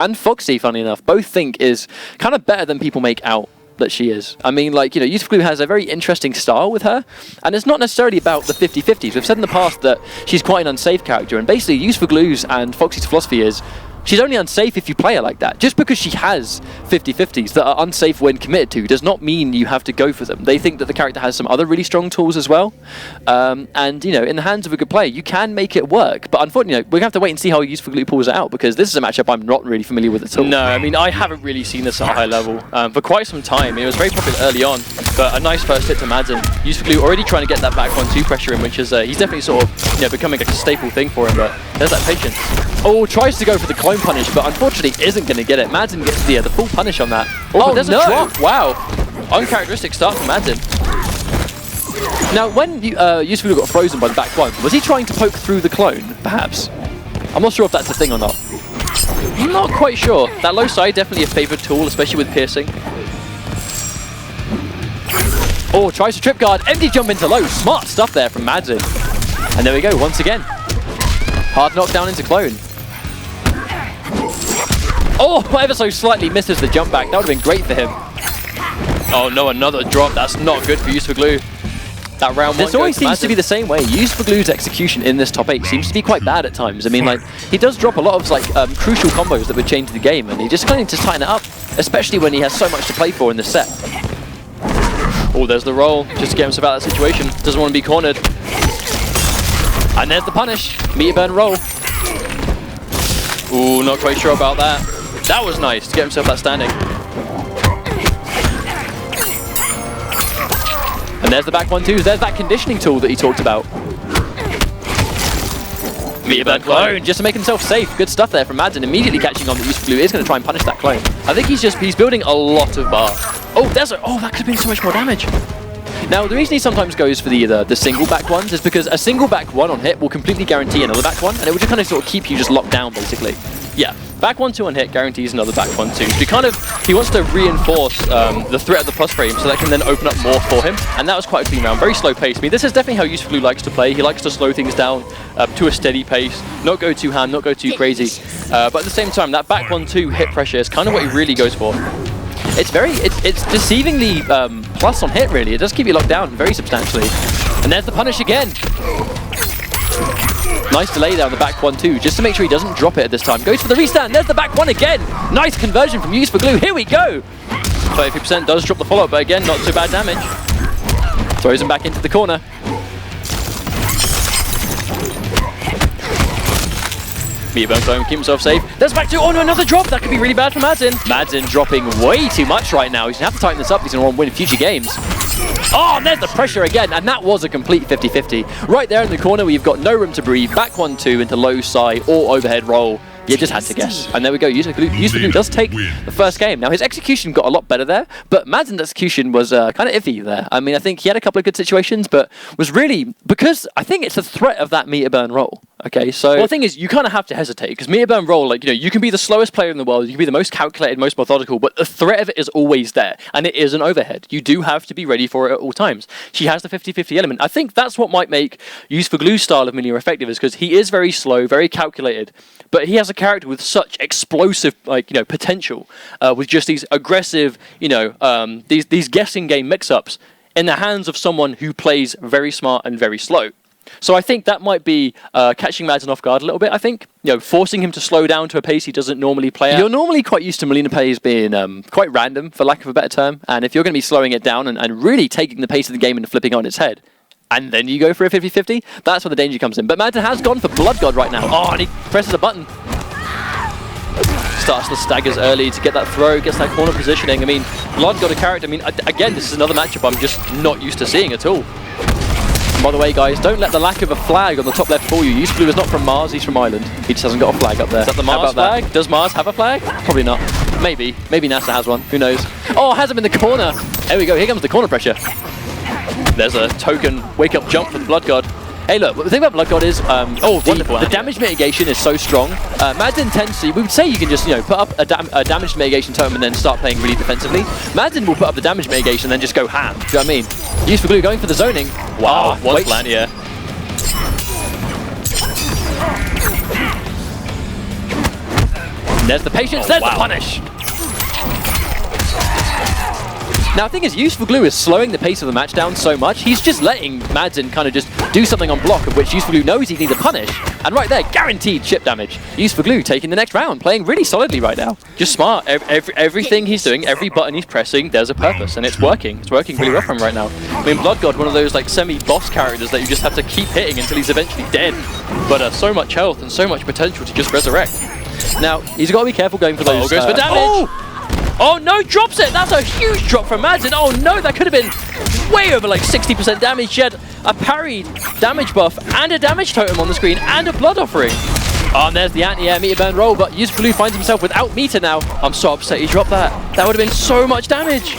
and Foxy, funny enough, both think is kind of better than people make out that she is. I mean, like, you know, UsedForGlue has a very interesting style with her, and it's not necessarily about the 50-50s. We've said in the past that she's quite an unsafe character, and basically UsedForGlue's and Foxy's philosophy is she's only unsafe if you play her like that. Just because she has 50-50s that are unsafe when committed to does not mean you have to go for them. They think that the character has some other really strong tools as well. And, you know, in the hands of a good player, you can make it work. But unfortunately, we're going to have to wait and see how UsedForGlue pulls it out, because this is a matchup I'm not really familiar with at all. No, I mean, I haven't really seen this at a high level for quite some time. It was very popular early on, but a nice first hit to Madzin. UsedForGlue already trying to get that back 1-2 pressure in, which is he's definitely sort of, you know, becoming like a staple thing for him, but there's that patience. Oh, tries to go for the clone punish, but unfortunately isn't going to get it. Madzin gets the full punish on that. Oh, there's a drop. Wow. Uncharacteristic start from Madzin. Now, when UsedForGlue got frozen by the back one, was he trying to poke through the clone, perhaps? I'm not sure if that's a thing or not. I'm not quite sure. That low side, definitely a favoured tool, especially with piercing. Oh, tries to trip guard. Empty jump into low. Smart stuff there from Madzin. And there we go, once again. Hard knockdown into clone. Oh, ever so slightly misses the jump back. That would have been great for him. Oh no, another drop. That's not good for UsedForGlue. That round one. This always seems to be the same way. UsedForGlue's execution in this top 8 seems to be quite bad at times. I mean, like, he does drop a lot of like crucial combos that would change the game, and he just kind of needs to tighten it up, especially when he has so much to play for in this set. Oh, there's the roll. Just to get himself out of that situation. Doesn't want to be cornered. And there's the punish. Meter burn roll. Ooh, not quite sure about that. That was nice to get himself that standing. And there's the back 1-2. There's that conditioning tool that he talked about. Meter burn clone, just to make himself safe. Good stuff there from Madzin. Immediately catching on that UsedForGlue is going to try and punish that clone. I think he's building a lot of bar. Oh, that could have been so much more damage. Now, the reason he sometimes goes for the single back ones is because a single back one on hit will completely guarantee another back one, and it will just kind of sort of keep you just locked down, basically. Yeah, back 1-2 on hit guarantees another back 1-2. So he wants to reinforce the threat of the plus frame so that can then open up more for him, and that was quite a clean round, very slow pace. I mean, this is definitely how UsedForGlue likes to play. He likes to slow things down to a steady pace, not go too ham, not go too crazy. But at the same time, that back 1-2 hit pressure is kind of what he really goes for. It's deceivingly plus on hit, really. It does keep you locked down very substantially. And there's the punish again. Nice delay there on the back 1-2, just to make sure he doesn't drop it at this time. Goes for the restand. There's the back one again. Nice conversion from UsedForGlue. Here we go. 30% does drop the follow-up, but again, not too bad damage. Throws him back into the corner. Meter burn clone, keep himself safe. There's back 2. Oh no, another drop. That could be really bad for Madzin. Madzin dropping way too much right now. He's going to have to tighten this up. He's going to want to win future games. Oh, and there's the pressure again. And that was a complete 50-50. Right there in the corner where you've got no room to breathe. Back 1-2 into low side or overhead roll. You just had to guess. And there we go. UsedForGlue does take the first game. Now, his execution got a lot better there, but Madzin's execution was kind of iffy there. I mean, I think he had a couple of good situations, but was really, because I think it's the threat of that meter burn roll. Okay, so well, the thing is, you kind of have to hesitate, because meter burn roll, like, you know, you can be the slowest player in the world, you can be the most calculated, most methodical, but the threat of it is always there, and it is an overhead. You do have to be ready for it at all times. She has the 50-50 element. I think that's what might make UsedForGlue's style of melee effective, is because he is very slow, very calculated, but he has a character with such explosive, like, you know, potential, with just these aggressive, you know, these guessing game mix-ups in the hands of someone who plays very smart and very slow. So I think that might be catching Madzin off guard a little bit, I think. You know, forcing him to slow down to a pace he doesn't normally play at. You're normally quite used to Molina plays being quite random, for lack of a better term. And if you're going to be slowing it down and really taking the pace of the game and flipping on its head, and then you go for a 50-50, that's where the danger comes in. But Madzin has gone for Blood God right now. Oh, and he presses a button. Starts the staggers early to get that throw, gets that corner positioning. I mean, Blood God a character, I mean, again, this is another matchup I'm just not used to seeing at all. And by the way, guys, don't let the lack of a flag on the top left fool you. UsedForGlue is not from Mars, he's from Ireland. He just hasn't got a flag up there. Is that the Mars flag? That? Does Mars have a flag? Probably not. Maybe. Maybe NASA has one. Who knows? Oh, has him in the corner. There we go. Here comes the corner pressure. There's a token wake-up jump from Blood God. Hey, look, the thing about Blood God is, wonderful. The damage mitigation is so strong. Madzin tends to, we would say you can just, you know, put up a damage mitigation totem and then start playing really defensively. Madzin will put up the damage mitigation and then just go ham. Do you know what I mean? UsedForGlue going for the zoning. Wow, one plan here. there's the patience, there's the punish. Now, the thing is, UsedForGlue is slowing the pace of the match down so much, he's just letting Madzin kind of just do something on block, of which UsedForGlue knows he needs a punish. And right there, guaranteed chip damage. UsedForGlue taking the next round, playing really solidly right now. Just smart. Everything he's doing, every button he's pressing, there's a purpose, and it's working. It's working really well for him right now. I mean, Blood God, one of those like semi-boss characters that you just have to keep hitting until he's eventually dead. But so much health and so much potential to just resurrect. Now, he's got to be careful going for those. Goes for damage. Oh no, drops it! That's a huge drop from Madzin. Oh no, that could have been way over like 60% damage. She had a parried damage buff and a damage totem on the screen and a blood offering. Oh, and there's the anti-air meter burn roll, but UsedForGlue finds himself without meter now. I'm so upset he dropped that. That would have been so much damage.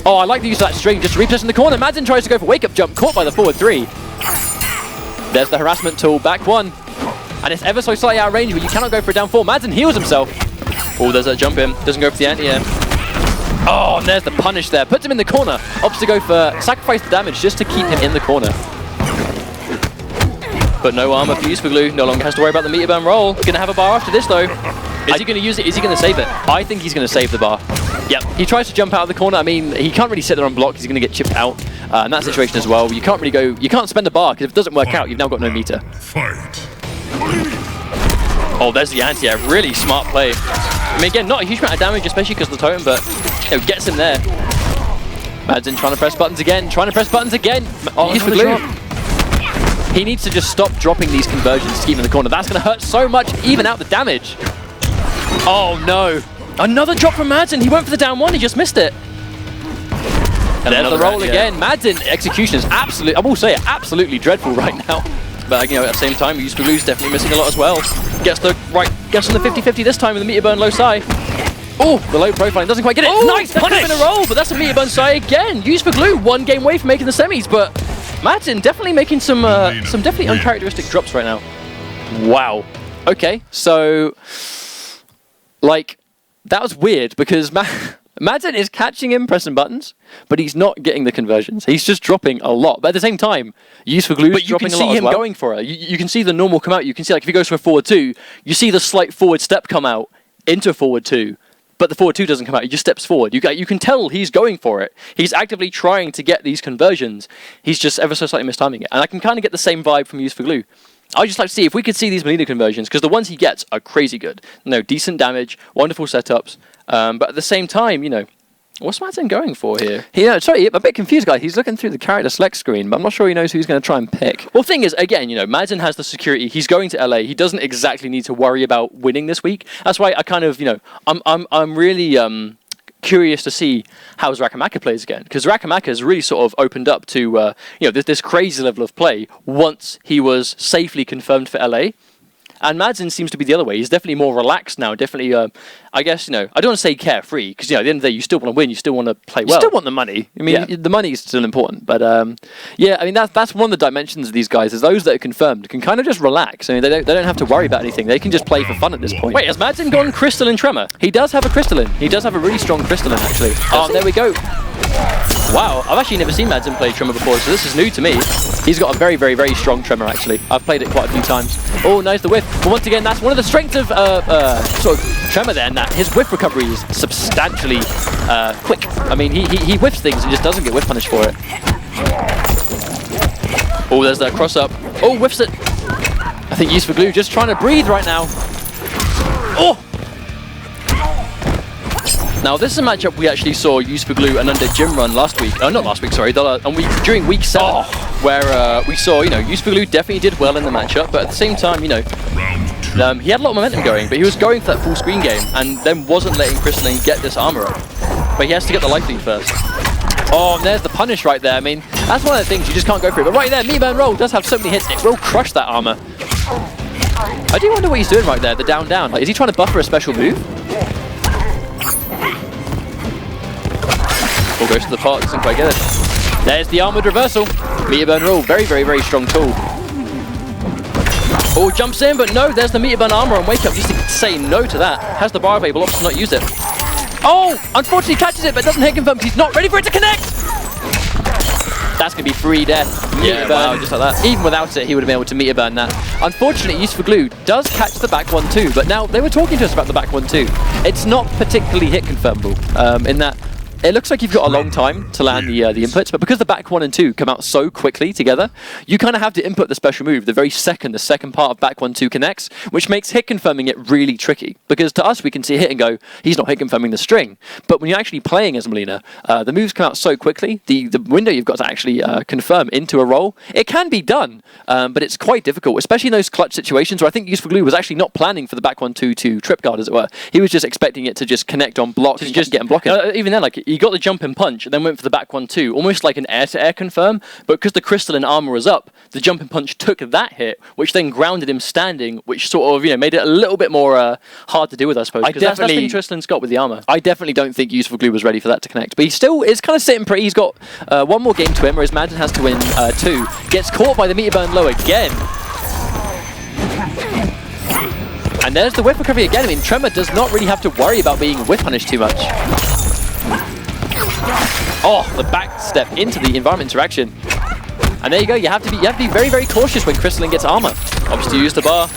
Oh, I like the use of that string just to reposition the corner. Madzin tries to go for wake-up jump, caught by the forward 3. There's the harassment tool, back 1. And it's ever so slightly out of range, but you cannot go for a down 4. Madzin heals himself. Oh, there's that jump in. Doesn't go for the anti-air. Oh, and there's the punish there. Puts him in the corner. Opts to go for sacrifice the damage just to keep him in the corner. But no armor for UsedForGlue. No longer has to worry about the meter burn roll. Gonna have a bar after this though. Is he gonna use it? Is he gonna save it? I think he's gonna save the bar. Yep. He tries to jump out of the corner. I mean, he can't really sit there on block. He's gonna get chipped out in that situation as well. You can't really go. You can't spend a bar because if it doesn't work out, you've now got no meter. Oh, there's the anti-air. Really smart play. I mean, again, not a huge amount of damage, especially because of the totem, but gets him there. Madzin trying to press buttons again. Oh, UsedForGlue. He needs to just stop dropping these conversions to keep him in the corner. That's going to hurt so much, even out the damage. Oh, no. Another drop from Madzin. He went for the down 1. He just missed it. And there's the roll again. Madzin execution is absolutely, I will say it, absolutely dreadful right now. But, at the same time, UsedForGlue's definitely missing a lot as well. Gets on the 50-50 this time with the meter burn low side. Oh, the low profiling doesn't quite get it. Nice punish in a roll, but that's a meter burn side again. UsedForGlue, 1 game away from making the semis, but Madzin definitely making some definitely uncharacteristic drops right now. Wow. Okay, so like that was weird because Madzin is catching him pressing buttons, but he's not getting the conversions. He's just dropping a lot. But at the same time, UsedForGlue is dropping a lot as well. But you can see him going for it. You can see the normal come out. You can see, like, if he goes for a forward 2, you see the slight forward step come out into a forward 2. But the forward 2 doesn't come out. He just steps forward. You can tell he's going for it. He's actively trying to get these conversions. He's just ever so slightly mistiming it. And I can kind of get the same vibe from UsedForGlue. I'd just like to see if we could see these Molina conversions, because the ones he gets are crazy good. Decent damage, wonderful setups. But at the same time, what's Madzin going for here? Sorry, I'm a bit confused, guys. He's looking through the character select screen, but I'm not sure he knows who he's going to try and pick. Well, the thing is, again, Madzin has the security. He's going to LA. He doesn't exactly need to worry about winning this week. That's why I kind of, I'm really curious to see how Rakamaka plays again, because Rakamaka has really sort of opened up to, this crazy level of play once he was safely confirmed for LA. And Madzin seems to be the other way. He's definitely more relaxed now. Definitely, I guess, I don't want to say carefree, because, at the end of the day, you still want to win. You still want to play well. You still want the money. I mean, the money is still important. But, yeah, I mean, that's one of the dimensions of these guys, is those that are confirmed can kind of just relax. I mean, they don't have to worry about anything. They can just play for fun at this point. Wait, has Madzin gone Crystalline Tremor? He does have a Crystalline. He does have a really strong Crystalline, actually. Oh, there we go. Wow, I've actually never seen Madzin play Tremor before, so this is new to me. He's got a very, very, very strong Tremor, actually. I've played it quite a few times. Oh, nice, the whiff. But once again, that's one of the strengths of sort of Tremor there, and that his whiff recovery is substantially quick. I mean, he whiffs things and just doesn't get whiff punished for it. Oh, there's that cross up. Oh, whiffs it. I think UsedForGlue just trying to breathe right now. Oh! Now, this is a matchup we actually saw UsedForGlue and under Jim run last week. Not last week, sorry. During week 7, where we saw, UsedForGlue definitely did well in the matchup, but at the same time, he had a lot of momentum going, but he was going for that full screen game and then wasn't letting Crystalline get this armor up. But he has to get the life lead first. Oh, and there's the punish right there. I mean, that's one of the things you just can't go through. But right there, meter burn roll does have so many hits. It will crush that armor. I do wonder what he's doing right there, the down. Like, is he trying to buffer a special move? Or goes to the park, doesn't quite get it. There's the armored reversal. Meter burn roll, very, very, very strong tool. Oh, jumps in, but no, there's the meter burn armor and wake up just to say no to that. Has the bar available, opts to not use it. Oh, unfortunately catches it, but doesn't hit confirm because he's not ready for it to connect. That's going to be free death. Yeah, wow, just like that. Even without it, he would have been able to meter burn that. Unfortunately, UsedForGlue does catch the back 1-2, but now they were talking to us about the back 1-2. It's not particularly hit confirmable in that it looks like you've got a long time to land the inputs, but because the back 1 and 2 come out so quickly together, you kind of have to input the special move the second part of back 1-2 connects, which makes hit confirming it really tricky. Because to us, we can see a hit and go, he's not hit confirming the string. But when you're actually playing as Melina, the moves come out so quickly, the window you've got to actually confirm into a roll, it can be done, but it's quite difficult, especially in those clutch situations where I think UsedForGlue was actually not planning for the back 1-2 to trip guard, as it were. He was just expecting it to just connect on block and just get him blocking. Even then, like, you got the jump and punch, and then went for the back 1-2, almost like an air-to-air confirm, but because the crystalline armor was up, the jump and punch took that hit, which then grounded him standing, which sort of, you know, made it a little bit more hard to deal with, I suppose. Because that's the thing Tristan's got with the armor. I definitely don't think UsedForGlue was ready for that to connect, but he still is kind of sitting pretty. He's got one more game to win, whereas Madzin has to win 2. Gets caught by the meter burn low again. And there's the whip recovery again. I mean, Tremor does not really have to worry about being whip punished too much. Oh, the back step into the environment interaction. And there you go, you have to be very, very cautious when Crystalline gets armor. Obviously use the bar.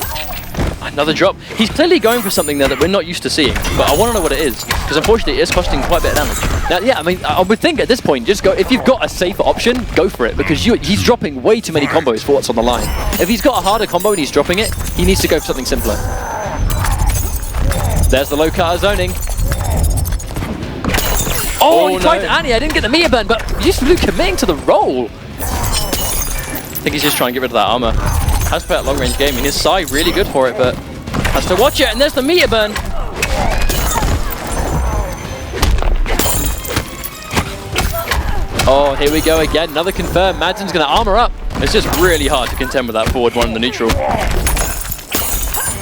Another drop. He's clearly going for something there that we're not used to seeing, but I want to know what it is, because unfortunately it is costing quite a bit of damage. Now, yeah, I mean, I would think at this point, just go, if you've got a safer option, go for it, because he's dropping way too many combos for what's on the line. If he's got a harder combo and he's dropping it, he needs to go for something simpler. There's the low cutter zoning. Oh, he tried Annie. I didn't get the meter burn, but UsedForGlue committing to the roll. I think he's just trying to get rid of that armor. Has to play that long range game. I mean, his Psy really good for it, but has to watch it. And there's the meter burn. Oh, here we go again. Another confirm. Madzin's going to armor up. It's just really hard to contend with that forward one in the neutral.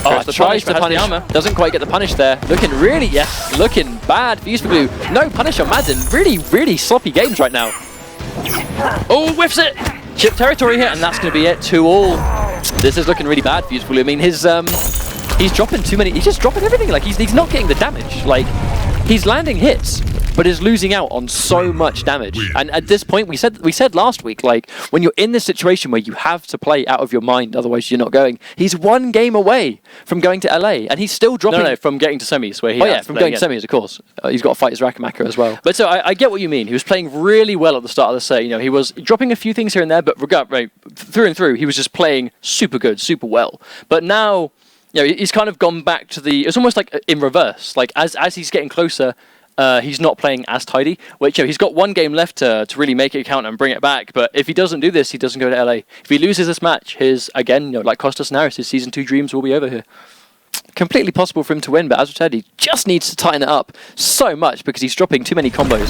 Oh, tries to punish, doesn't quite get the punish there. Looking really, looking bad for UsedForGlue. No punish on Madzin. Really, really sloppy games right now. Oh, whiffs it! Chip territory here, and that's going to be it, 2-all. This is looking really bad for UsedForGlue. I mean, he's dropping too many, he's just dropping everything. Like, he's not getting the damage. Like, he's landing hits, but is losing out on so much damage. And at this point, we said last week, like, when you're in this situation where you have to play out of your mind, otherwise you're not going. He's one game away from going to LA, and he's still dropping. No, from getting to semis, where he. Oh yeah, from going to semis, of course. He's got to fight his Rakamaka as well. But so I get what you mean. He was playing really well at the start of the set. You know, he was dropping a few things here and there, but through and through, he was just playing super good, super well. But now, you know, he's kind of gone back to the. It's almost like in reverse. Like as he's getting closer. He's not playing as tidy, which, you know, he's got one game left to really make it count and bring it back, but if he doesn't do this, he doesn't go to LA. If he loses this match, again, you know, like Costas Naris, his Season 2 dreams will be over here. Completely possible for him to win, but as we said, he just needs to tighten it up so much because he's dropping too many combos.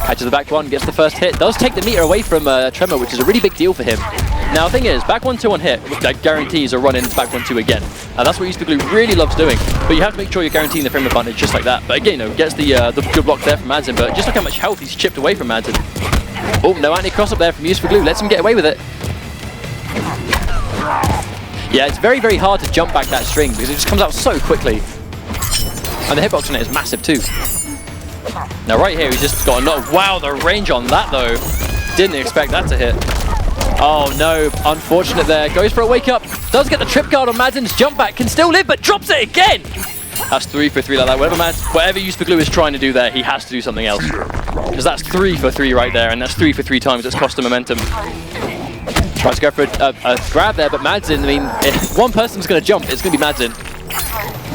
Catches the back one, gets the first hit, does take the meter away from Tremor, which is a really big deal for him. Now, the thing is, back 1-2 on hit, that guarantees a run into back 1-2 again. And that's what UsedForGlue really loves doing. But you have to make sure you're guaranteeing the frame advantage just like that. But again, you know, gets the good block there from Madzin, but just look how much health he's chipped away from Madzin. Oh, no anti-cross up there from UsedForGlue, lets him get away with it. Yeah, it's very, very hard to jump back that string because it just comes out so quickly. And the hitbox on it is massive too. Now right here, he's just got a lot of... Wow, the range on that though. Didn't expect that to hit. Oh no, unfortunate there. Goes for a wake up. Does get the trip guard on Madzin's jump back. Can still live, but drops it again. That's 3 for 3 like that. Whatever UsedForGlue is trying to do there, he has to do something else. Because that's 3 for 3 right there, and that's 3 for 3 times. It's cost him momentum. Tries to go for a grab there, but Madzin, I mean, if one person's going to jump, it's going to be Madzin.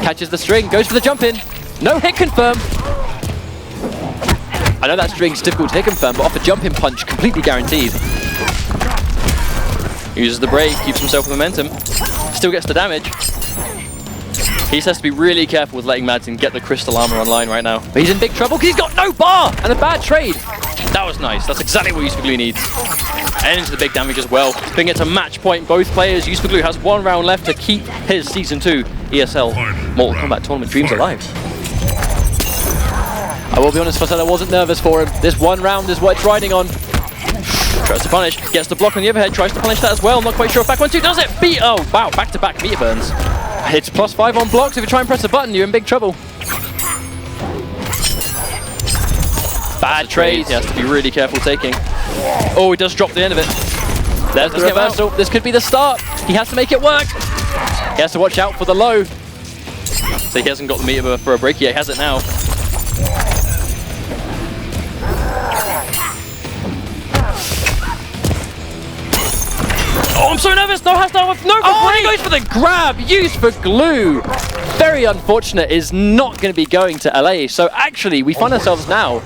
Catches the string, goes for the jump in. No hit confirm. I know that string's difficult to hit confirm, but off a jump in punch, completely guaranteed. Uses the break, keeps himself with momentum. Still gets the damage. He just has to be really careful with letting Madzin get the crystal armor online right now. But he's in big trouble because he's got no bar and a bad trade. That was nice. That's exactly what UsedForGlue needs. And into the big damage as well. Bring it to match point. Both players. UsedForGlue has 1 round left to keep his Season 2 ESL Mortal Kombat Tournament dreams alive. I will be honest, I said I wasn't nervous for him. This 1 round is what it's riding on. Tries to punish, gets the block on the overhead, tries to punish that as well. Not quite sure if back 1-2 does it. Oh, wow, back-to-back meter burns. It's +5 on blocks. If you try and press a button, you're in big trouble. Bad trade. He has to be really careful taking. Oh, he does drop the end of it. There's the reversal. This could be the start. He has to make it work. He has to watch out for the low. So he hasn't got the meter for a break yet. He has it now. Oh, I'm so nervous. No, Oh, he goes for the grab. UsedForGlue. Very unfortunate, is not going to be going to LA. So actually, we find ourselves now,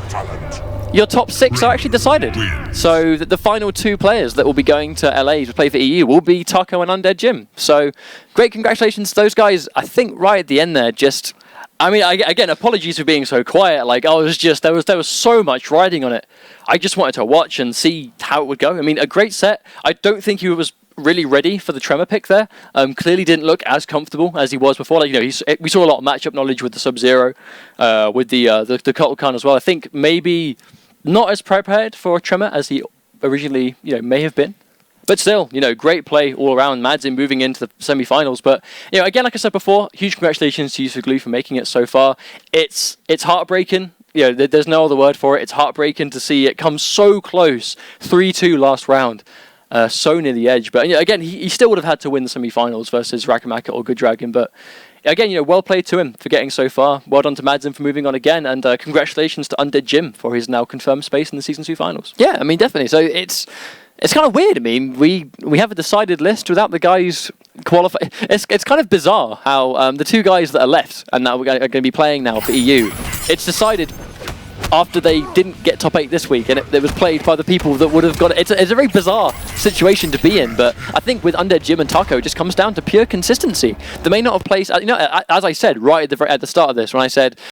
your top 6 are actually decided. So the final 2 players that will be going to LA to play for EU will be Taco and Undead Jim. So great congratulations to those guys. I think right at the end there, just, I mean, again, apologies for being so quiet. Like, I was just, there was so much riding on it. I just wanted to watch and see how it would go. I mean, a great set. I don't think he was really ready for the Tremor pick there. Clearly didn't look as comfortable as he was before. Like, you know, we saw a lot of matchup knowledge with the Sub-Zero, with the Kotalkan as well. I think maybe not as prepared for a Tremor as he originally, you know, may have been. But still, you know, great play all around. Madzin moving into the semi-finals. But, you know, again, like I said before, huge congratulations to UsedForGlue for making it so far. It's heartbreaking. You know, there's no other word for it. It's heartbreaking to see it come so close. 3-2 last round. So near the edge. But, you know, again, he still would have had to win the semi-finals versus Rakamaka or Good Dragon. But, again, you know, well played to him for getting so far. Well done to Madzin for moving on again. And congratulations to Undead Jim for his now confirmed space in the Season 2 finals. Yeah, I mean, definitely. So it's kind of weird. I mean, we have a decided list without the guys qualify. It's kind of bizarre how the 2 guys that are left and now are going to be playing now for EU, it's decided after they didn't get top 8 this week, and it was played by the people that would have got it. It's a very bizarre situation to be in, but I think with Undead Jim and Taco, it just comes down to pure consistency. They may not have placed, you know, as I said right at the start of this, when I said